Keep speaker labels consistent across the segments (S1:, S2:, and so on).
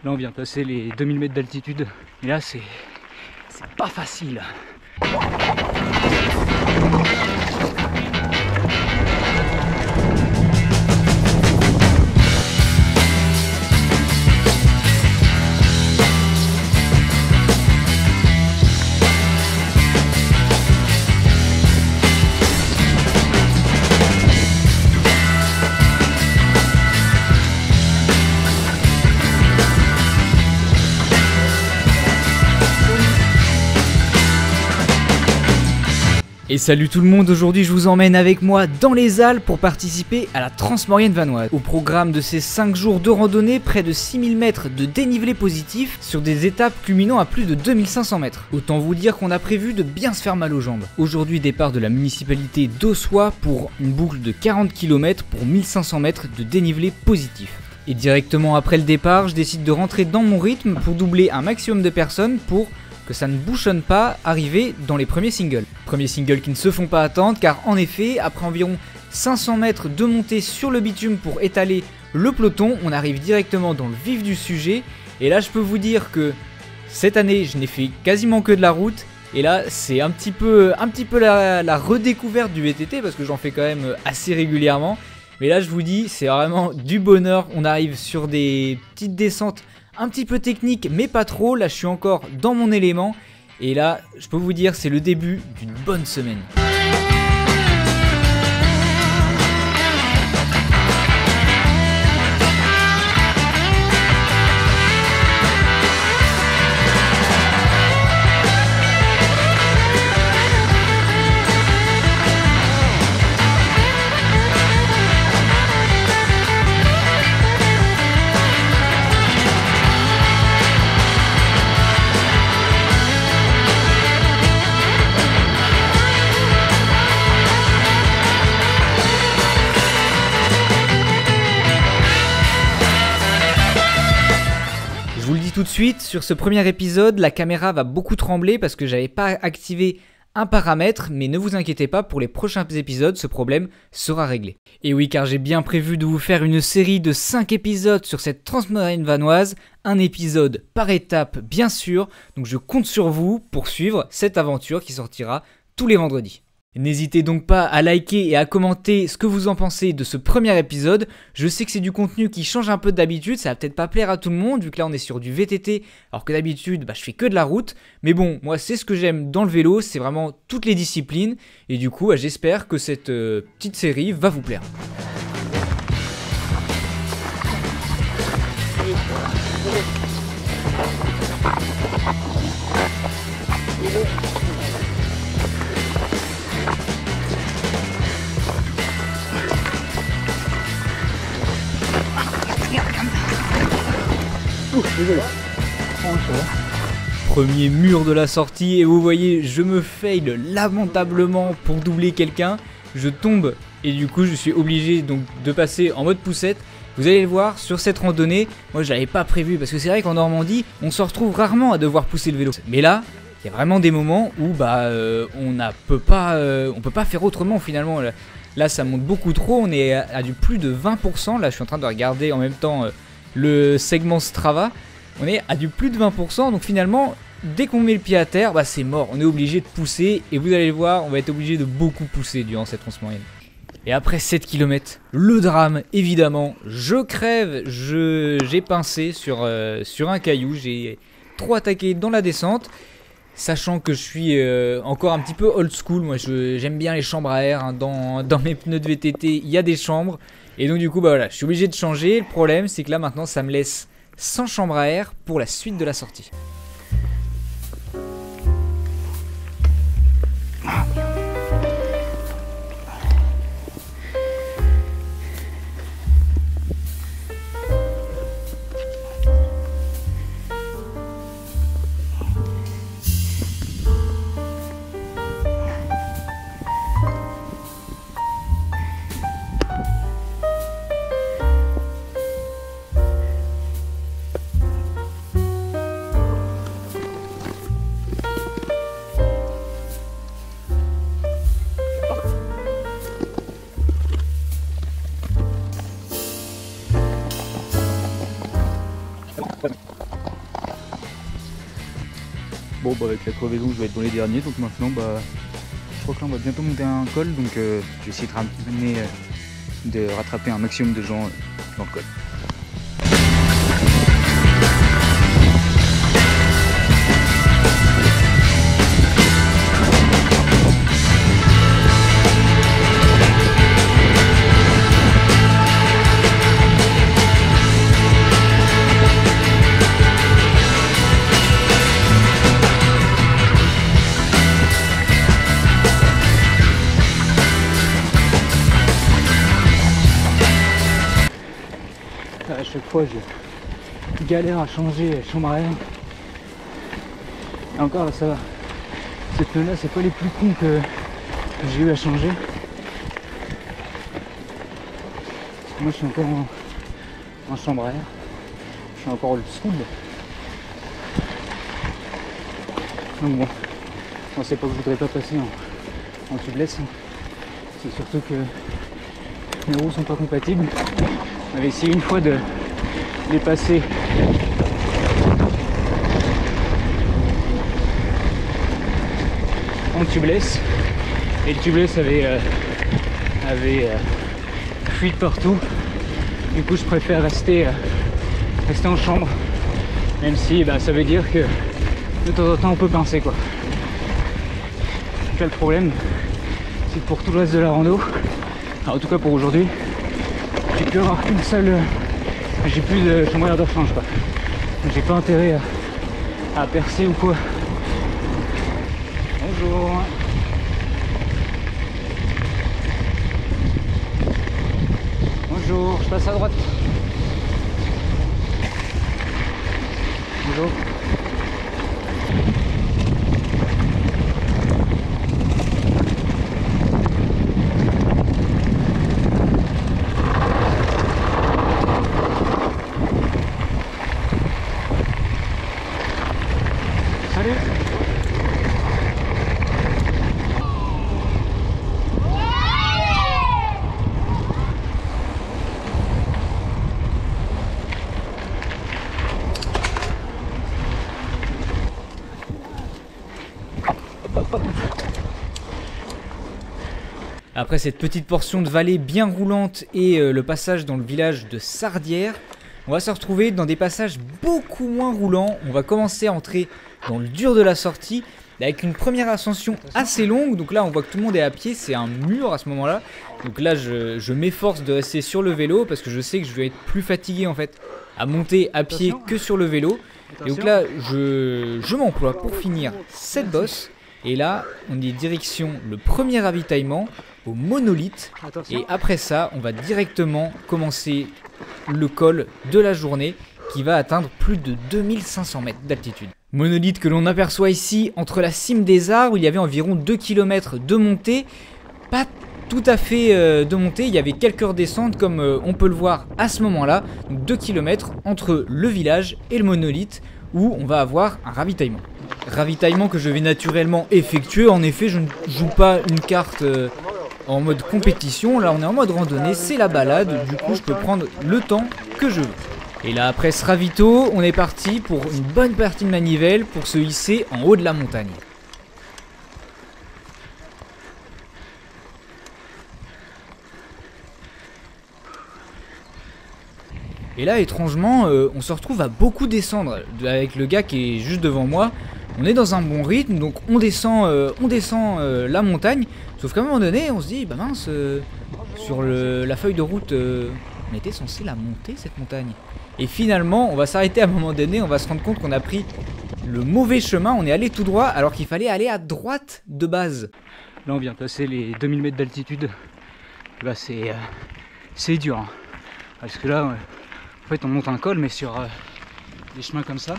S1: Là on vient de passer les 2000 mètres d'altitude et là c'est pas facile. Et salut tout le monde, aujourd'hui je vous emmène avec moi dans les Alpes pour participer à la Transmaurienne vanoise. Au programme de ces 5 jours de randonnée, près de 6000 mètres de dénivelé positif sur des étapes culminant à plus de 2500 mètres. Autant vous dire qu'on a prévu de bien se faire mal aux jambes. Aujourd'hui départ de la municipalité d'Ossois pour une boucle de 40 km pour 1500 mètres de dénivelé positif. Et directement après le départ, je décide de rentrer dans mon rythme pour doubler un maximum de personnes pour que ça ne bouchonne pas arriver dans les premiers singles. Premiers singles qui ne se font pas attendre car en effet, après environ 500 mètres de montée sur le bitume pour étaler le peloton, on arrive directement dans le vif du sujet. Et là je peux vous dire que cette année je n'ai fait quasiment que de la route. Et là c'est un petit peu la redécouverte du VTT parce que j'en fais quand même assez régulièrement. Mais là je vous dis c'est vraiment du bonheur, on arrive sur des petites descentes un petit peu technique mais pas trop, là je suis encore dans mon élément et là je peux vous dire c'est le début d'une bonne semaine. Tout de suite, sur ce premier épisode, la caméra va beaucoup trembler parce que j'avais pas activé un paramètre, mais ne vous inquiétez pas, pour les prochains épisodes, ce problème sera réglé. Et oui, car j'ai bien prévu de vous faire une série de 5 épisodes sur cette Transmaurienne vanoise, un épisode par étape bien sûr, donc je compte sur vous pour suivre cette aventure qui sortira tous les vendredis. N'hésitez donc pas à liker et à commenter ce que vous en pensez de ce premier épisode. Je sais que c'est du contenu qui change un peu d'habitude, ça va peut-être pas plaire à tout le monde vu que là on est sur du VTT alors que d'habitude je fais que de la route. Mais bon, moi c'est ce que j'aime dans le vélo, c'est vraiment toutes les disciplines et du coup j'espère que cette petite série va vous plaire. Premier mur de la sortie et vous voyez je me fail lamentablement pour doubler quelqu'un, je tombe et du coup je suis obligé donc de passer en mode poussette. Vous allez le voir sur cette randonnée, moi je l'avais pas prévu parce que c'est vrai qu'en Normandie on se retrouve rarement à devoir pousser le vélo. Mais là il y a vraiment des moments où on peut pas faire autrement finalement. Là ça monte beaucoup trop, on est à du plus de 20%, là je suis en train de regarder en même temps le segment Strava, on est à du plus de 20%, donc finalement dès qu'on met le pied à terre, c'est mort, on est obligé de pousser et vous allez le voir, on va être obligé de beaucoup pousser durant cette Transmaurienne. Et après 7 km, le drame évidemment, je crève, j'ai pincé sur un caillou, j'ai trop attaqué dans la descente. Sachant que je suis encore un petit peu old school, moi j'aime bien les chambres à air, hein. Dans mes pneus de VTT il y a des chambres. Et donc du coup voilà, je suis obligé de changer. Le problème c'est que là maintenant ça me laisse sans chambre à air pour la suite de la sortie.
S2: Bon bah avec la crevaison je vais être dans les derniers, donc maintenant bah je crois que là on va bientôt monter un col, donc je vais essayer de rattraper un maximum de gens dans le col. À chaque fois je galère à changer chambre à air. Et encore là ça va. Ces pneus là c'est pas les plus cons que j'ai eu à changer. Moi je suis encore en chambre à air. Je suis encore le school. Donc bon, c'est pas que je voudrais pas passer en tubeless. C'est surtout que mes roues sont pas compatibles. On avait essayé une fois de les passer en tubeless et le tubeless avait fuite partout. Du coup je préfère rester en chambre, même si ça veut dire que de temps en temps on peut pincer quoi. Là, le problème c'est que pour tout le reste de la rando, alors, en tout cas pour aujourd'hui, j'ai pu avoir qu'une seule. J'ai plus de chambre à air de rechange quoi. Donc j'ai pas intérêt à percer ou quoi. Bonjour. Bonjour, je passe à droite. Bonjour. Salut.
S1: Après cette petite portion de vallée bien roulante et le passage dans le village de Sardières, on va se retrouver dans des passages beaucoup moins roulants. On va commencer à entrer dans le dur de la sortie avec une première ascension assez longue. Donc là on voit que tout le monde est à pied, c'est un mur à ce moment là. Donc là je m'efforce de rester sur le vélo parce que je sais que je vais être plus fatigué en fait à monter à pied que sur le vélo. Et donc là je m'emploie pour finir cette bosse. Et là on est direction le premier ravitaillement au monolithe. Et après ça on va directement commencer le col de la journée qui va atteindre plus de 2500 mètres d'altitude. Monolithe que l'on aperçoit ici entre la cime des arbres. Il y avait environ 2 km de montée, pas tout à fait de montée, il y avait quelques redescentes comme on peut le voir à ce moment là. Donc 2 km entre le village et le monolithe où on va avoir un ravitaillement. Ravitaillement que je vais naturellement effectuer. En effet je ne joue pas une carte en mode compétition, là on est en mode randonnée, c'est la balade, du coup je peux prendre le temps que je veux. Et là après ce ravito, on est parti pour une bonne partie de manivelle pour se hisser en haut de la montagne. Et là étrangement, on se retrouve à beaucoup descendre avec le gars qui est juste devant moi. On est dans un bon rythme, donc on descend la montagne. Sauf qu'à un moment donné, on se dit, bah mince, sur la feuille de route, on était censé la monter cette montagne. Et finalement, on va s'arrêter à un moment donné, on va se rendre compte qu'on a pris le mauvais chemin. On est allé tout droit alors qu'il fallait aller à droite de base.
S2: Là on vient passer les 2000 mètres d'altitude. Bah c'est dur hein. Parce que là en fait on monte un col mais sur des chemins comme ça.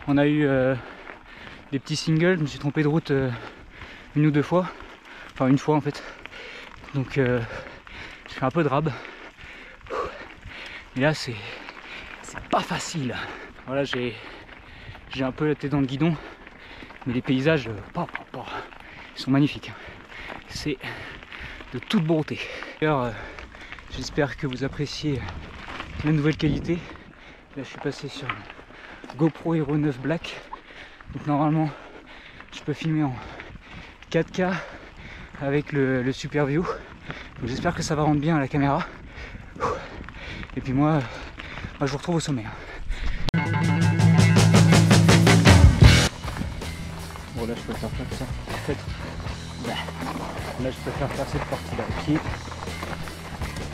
S2: On a eu des petits singles, je me suis trompé de route une ou deux fois. Enfin une fois en fait. Donc je fais un peu de rab. Et là c'est pas facile. Voilà, j'ai un peu la tête dans le guidon. Mais les paysages, ils sont magnifiques. C'est de toute beauté. D'ailleurs, j'espère que vous appréciez la nouvelle qualité. Là je suis passé sur GoPro Hero 9 Black. Donc normalement je peux filmer en 4K avec le Super View. Donc j'espère que ça va rendre bien à la caméra. Et puis moi je vous retrouve au sommet. Bon là je préfère faire ça. Peut-être. Là je préfère faire cette partie là à pied.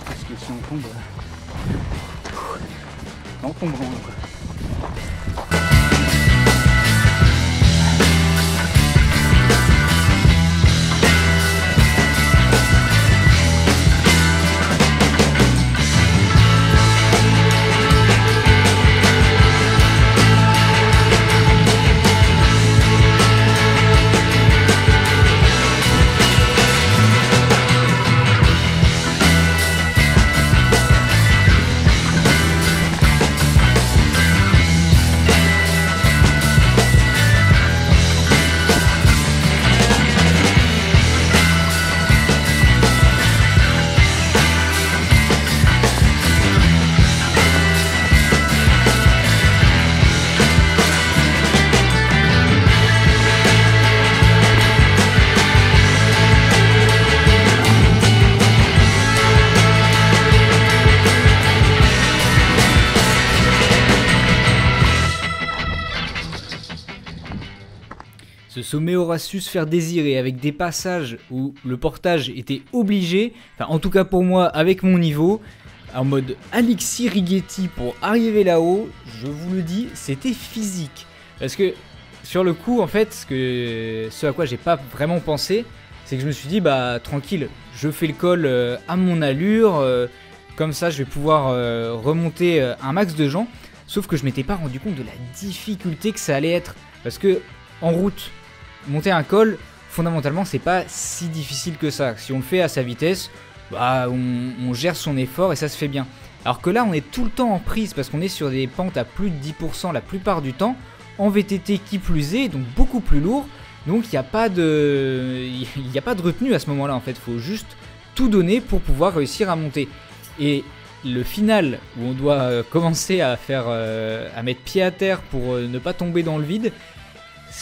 S2: Parce que si on tombe. On tombe loin quoi.
S1: Ce sommet aura su se faire désirer avec des passages où le portage était obligé, enfin en tout cas pour moi avec mon niveau, en mode Alexis Rigetti pour arriver là-haut, je vous le dis, c'était physique. Parce que sur le coup en fait, ce à quoi j'ai pas vraiment pensé, c'est que je me suis dit bah tranquille, je fais le col à mon allure, comme ça je vais pouvoir remonter un max de gens, sauf que je m'étais pas rendu compte de la difficulté que ça allait être. Parce que en route, monter un col, fondamentalement, c'est pas si difficile que ça. Si on le fait à sa vitesse, bah, on gère son effort et ça se fait bien. Alors que là, on est tout le temps en prise parce qu'on est sur des pentes à plus de 10% la plupart du temps, en VTT qui plus est, donc beaucoup plus lourd. Donc il n'y a pas de retenue à ce moment-là en fait. Il faut juste tout donner pour pouvoir réussir à monter. Et le final où on doit commencer à mettre pied à terre pour ne pas tomber dans le vide,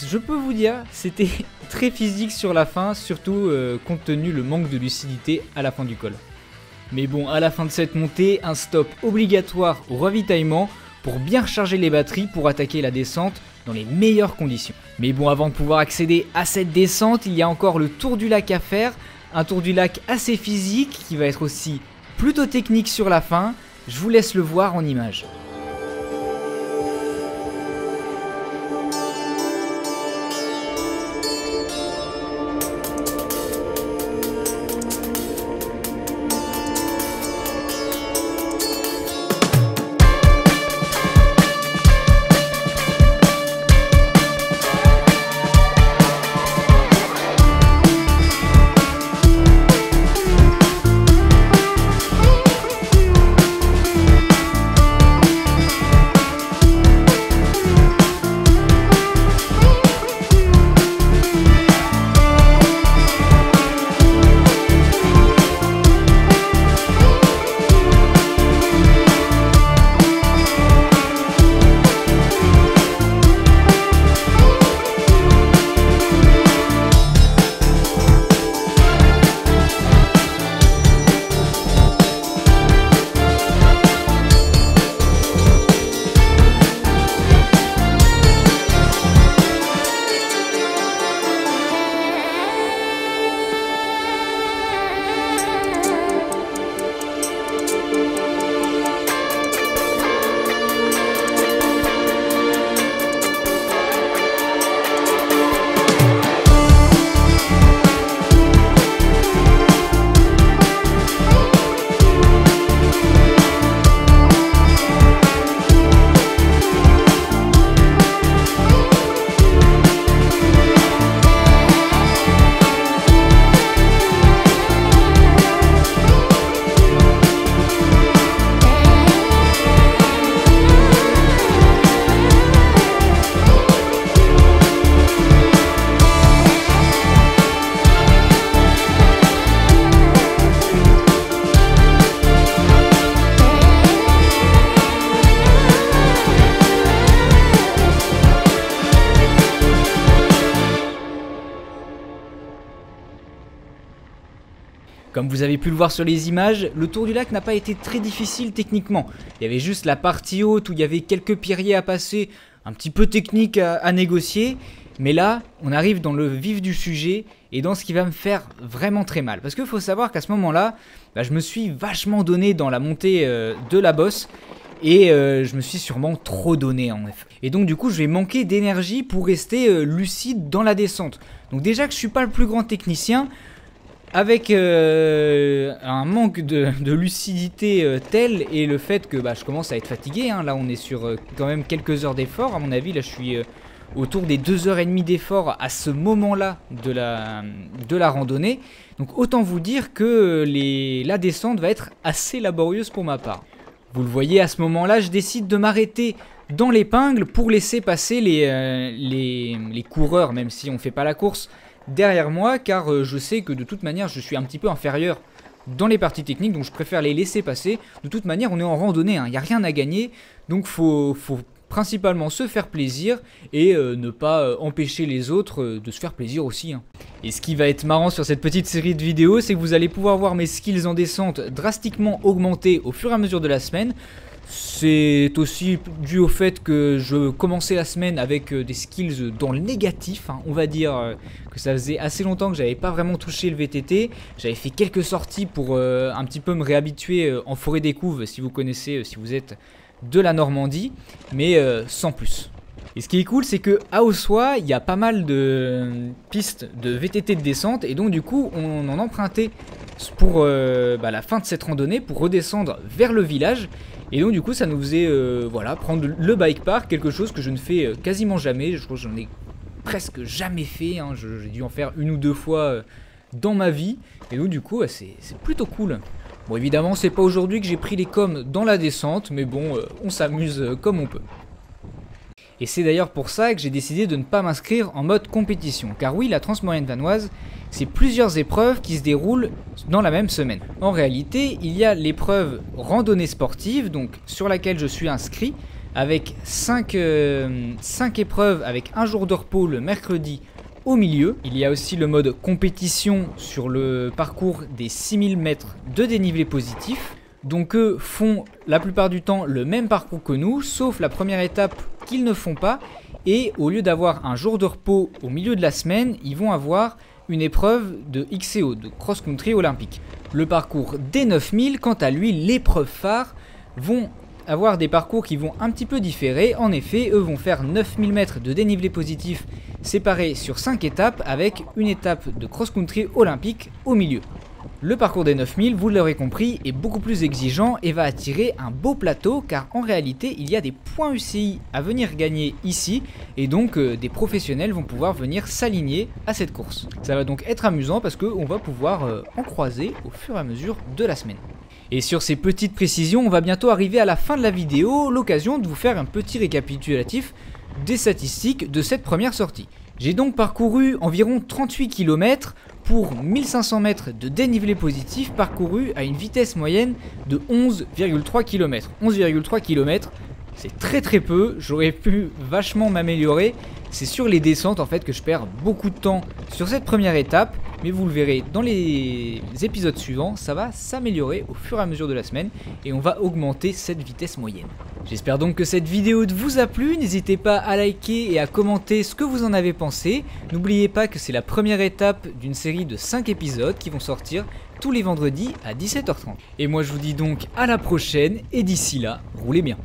S1: je peux vous dire, c'était très physique sur la fin, surtout compte tenu le manque de lucidité à la fin du col. Mais bon, à la fin de cette montée, un stop obligatoire au ravitaillement pour bien recharger les batteries pour attaquer la descente dans les meilleures conditions. Mais bon, avant de pouvoir accéder à cette descente, il y a encore le tour du lac à faire, un tour du lac assez physique qui va être aussi plutôt technique sur la fin. Je vous laisse le voir en images. Comme vous avez pu le voir sur les images, le tour du lac n'a pas été très difficile techniquement. Il y avait juste la partie haute où il y avait quelques pierriers à passer, un petit peu technique à négocier. Mais là, on arrive dans le vif du sujet et dans ce qui va me faire vraiment très mal. Parce qu'il faut savoir qu'à ce moment-là, je me suis vachement donné dans la montée de la bosse. Et je me suis sûrement trop donné en effet. Et donc du coup je vais manquer d'énergie pour rester lucide dans la descente. Donc déjà que je suis pas le plus grand technicien, avec un manque de lucidité tel et le fait que je commence à être fatigué, hein. Là on est sur quand même quelques heures d'effort. À mon avis là je suis autour des 2h30 d'effort à ce moment-là de la randonnée. Donc autant vous dire que la descente va être assez laborieuse pour ma part. Vous le voyez, à ce moment-là, je décide de m'arrêter dans l'épingle pour laisser passer les coureurs, même si on ne fait pas la course, derrière moi, car je sais que de toute manière, je suis un petit peu inférieur dans les parties techniques, donc je préfère les laisser passer. De toute manière, on est en randonnée, il n'y a rien à gagner, donc faut principalement se faire plaisir et ne pas empêcher les autres de se faire plaisir aussi. Et ce qui va être marrant sur cette petite série de vidéos, c'est que vous allez pouvoir voir mes skills en descente drastiquement augmenter au fur et à mesure de la semaine. C'est aussi dû au fait que je commençais la semaine avec des skills dans le négatif. On va dire que ça faisait assez longtemps que j'avais pas vraiment touché le VTT. J'avais fait quelques sorties pour un petit peu me réhabituer en forêt des Couves, si vous connaissez, si vous êtes de la Normandie, mais sans plus. Et ce qui est cool, c'est que à Ossois, il y a pas mal de pistes de VTT de descente, et donc du coup, on en empruntait pour la fin de cette randonnée, pour redescendre vers le village. Et donc du coup, ça nous faisait prendre le bike park, quelque chose que je ne fais quasiment jamais. Je crois que j'en ai presque jamais fait, j'ai dû en faire une ou deux fois dans ma vie. Et donc du coup, c'est plutôt cool. Bon, évidemment, c'est pas aujourd'hui que j'ai pris les coms dans la descente, mais bon, on s'amuse comme on peut. Et c'est d'ailleurs pour ça que j'ai décidé de ne pas m'inscrire en mode compétition. Car oui, la Transmoyenne Vanoise, c'est plusieurs épreuves qui se déroulent dans la même semaine. En réalité, il y a l'épreuve randonnée sportive, donc sur laquelle je suis inscrit, avec 5 épreuves avec un jour de repos le mercredi au milieu. Il y a aussi le mode compétition sur le parcours des 6000 mètres de dénivelé positif. Donc eux font la plupart du temps le même parcours que nous, sauf la première étape qu'ils ne font pas. Et au lieu d'avoir un jour de repos au milieu de la semaine, ils vont avoir une épreuve de XCO, de cross-country olympique. Le parcours des 9000, quant à lui, l'épreuve phare, vont avoir des parcours qui vont un petit peu différer. En effet, eux vont faire 9000 mètres de dénivelé positif séparés sur 5 étapes avec une étape de cross-country olympique au milieu. Le parcours des 9000, vous l'aurez compris, est beaucoup plus exigeant et va attirer un beau plateau car en réalité il y a des points UCI à venir gagner ici et donc des professionnels vont pouvoir venir s'aligner à cette course. Ça va donc être amusant parce qu'on va pouvoir en croiser au fur et à mesure de la semaine. Et sur ces petites précisions, on va bientôt arriver à la fin de la vidéo, l'occasion de vous faire un petit récapitulatif des statistiques de cette première sortie. J'ai donc parcouru environ 38 km pour 1500 mètres de dénivelé positif parcouru à une vitesse moyenne de 11,3 km. 11,3 km, c'est très peu, j'aurais pu vachement m'améliorer. C'est sur les descentes en fait que je perds beaucoup de temps sur cette première étape, mais vous le verrez dans les épisodes suivants, ça va s'améliorer au fur et à mesure de la semaine et on va augmenter cette vitesse moyenne. J'espère donc que cette vidéo vous a plu, n'hésitez pas à liker et à commenter ce que vous en avez pensé. N'oubliez pas que c'est la première étape d'une série de 5 épisodes qui vont sortir tous les vendredis à 17h30. Et moi je vous dis donc à la prochaine et d'ici là, roulez bien.